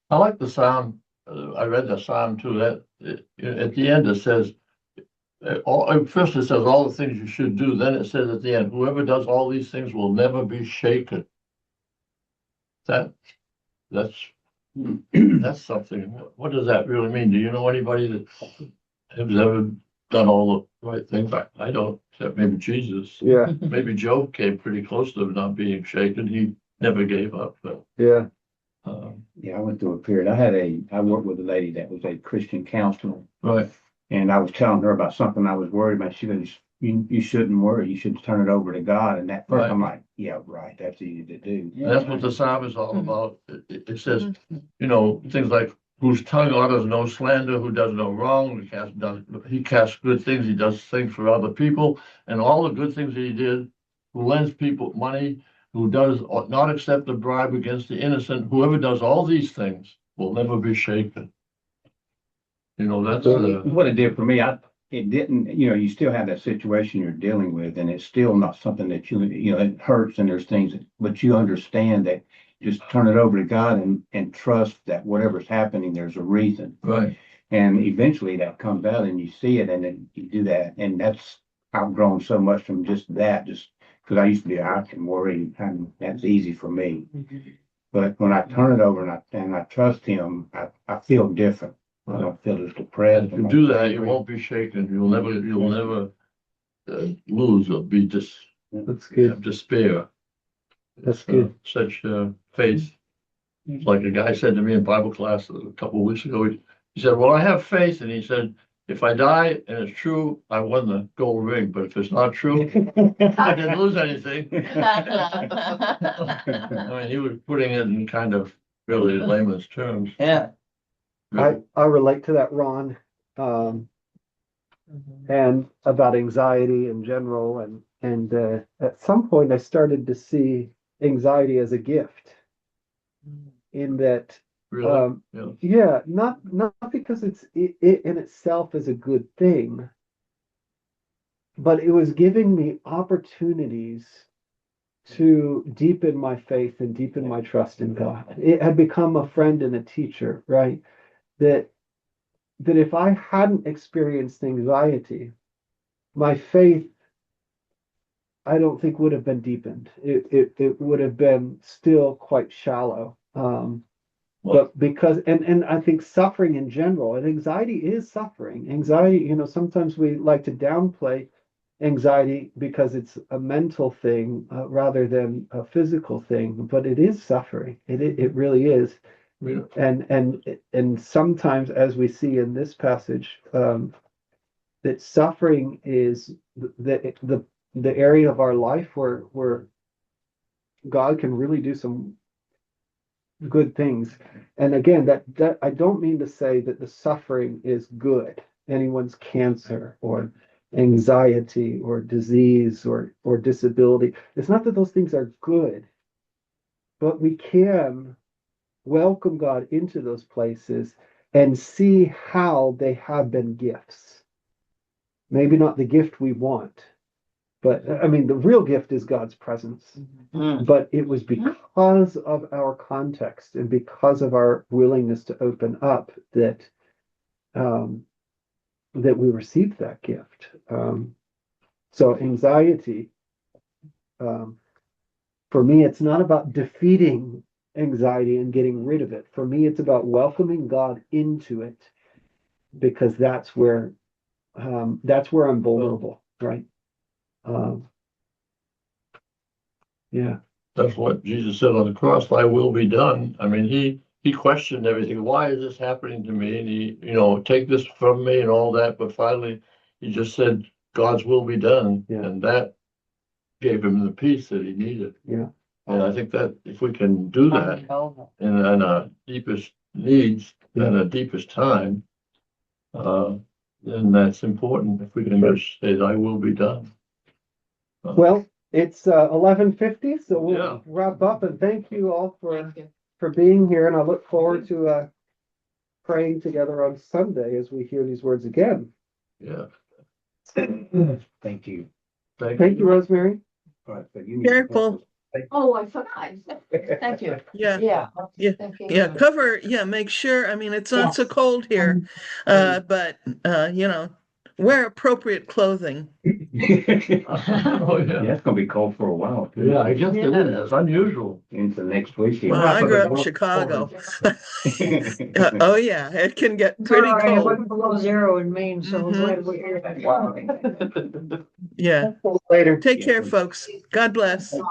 I like the psalm. I read the psalm too. That at the end it says, first it says all the things you should do. Then it says at the end, whoever does all these things will never be shaken. That's something. What does that really mean? Do you know anybody that has ever done all the right things? I don't, except maybe Jesus. Yeah. Maybe Job came pretty close to not being shaken. He never gave up. But Yeah. I went through a period. I worked with a lady that was a Christian counselor, Right. and I was telling her about something I was worried about. She goes, you shouldn't worry. You should turn it over to God. And at first Right. I'm like, yeah, right. That's easy to do. And that's what the psalm is all about. It says, you know, things like, whose tongue utters no slander, who does no wrong, he casts good things, he does things for other people, and all the good things that he did, who lends people money, who does not accept a bribe against the innocent, whoever does all these things will never be shaken. You know, that's What it did for me, it didn't, you still have that situation you're dealing with, and it's still not something that it hurts and there's things, but you understand that just turn it over to God and trust that whatever's happening, there's a reason. right. And eventually that comes out and you see it and then you do that. And I've grown so much from just because I used to be, I can worry, and that's easy for me. But when I turn it over and I trust him, I feel different. I don't feel as depressed. If you do that, you won't be shaken. You'll never lose or be That's good. have despair. That's It's, good. Such faith. Like a guy said to me in Bible class a couple of weeks ago, he said, well, I have faith. And he said, if I die and it's true, I won the gold ring. But if it's not true, I didn't lose anything. I mean, he was putting it in kind of really layman's terms. Yeah. I relate to that, Ron. And about anxiety in general. And at some point I started to see anxiety as a gift in that, Really? not because it in itself is a good thing, but it was giving me opportunities to deepen my faith and deepen my trust in God. It had become a friend and a teacher, right? That if I hadn't experienced anxiety, my faith, I don't think would have been deepened. It would have been still quite shallow. But because, and I think suffering in general, and anxiety is suffering. Anxiety, sometimes we like to downplay anxiety because it's a mental thing rather than a physical thing, but it is suffering. It really is. Yeah. And sometimes, as we see in this passage, that suffering is the area of our life where God can really do some good things. And again, that I don't mean to say that the suffering is good. Anyone's cancer or anxiety or disease or disability. It's not that those things are good, but we can welcome God into those places and see how they have been gifts. Maybe not the gift we want, but I mean, the real gift is God's presence. But it was because of our context and because of our willingness to open up that we received that gift. So anxiety, for me, it's not about defeating anxiety and getting rid of it. For me, it's about welcoming God into it, because that's where I'm vulnerable, right? Yeah. That's what Jesus said on the cross, thy will be done. I mean, he questioned everything. Why is this happening to me? And he, take this from me and all that. But finally, he just said, God's will be done. Yeah. And that gave him the peace that he needed. Yeah. And I think that if we can do that in our deepest needs and our deepest time, then that's important. If we can just say, thy will be done. Well, it's 11:50, so we'll Yeah. wrap up, and thank you all for being here, and I look forward to praying together on Sunday as we hear these words again. Yeah. Thank you. Thank you, Rosemary. All right, but you Careful. Oh, I forgot. Thank you. Yeah, Thank you. make sure, I mean, it's not so cold here, but, wear appropriate clothing. Oh, yeah. Yeah, it's gonna be cold for a while. too. Yeah, I guess it is. It's unusual. Into next week. Well, I grew up in Chicago. Oh, yeah, it can get pretty Sorry, it cold. wasn't below zero in Maine, so I'm Mhm. glad we hear that. Yeah, Later. take care, folks. God bless. Bye.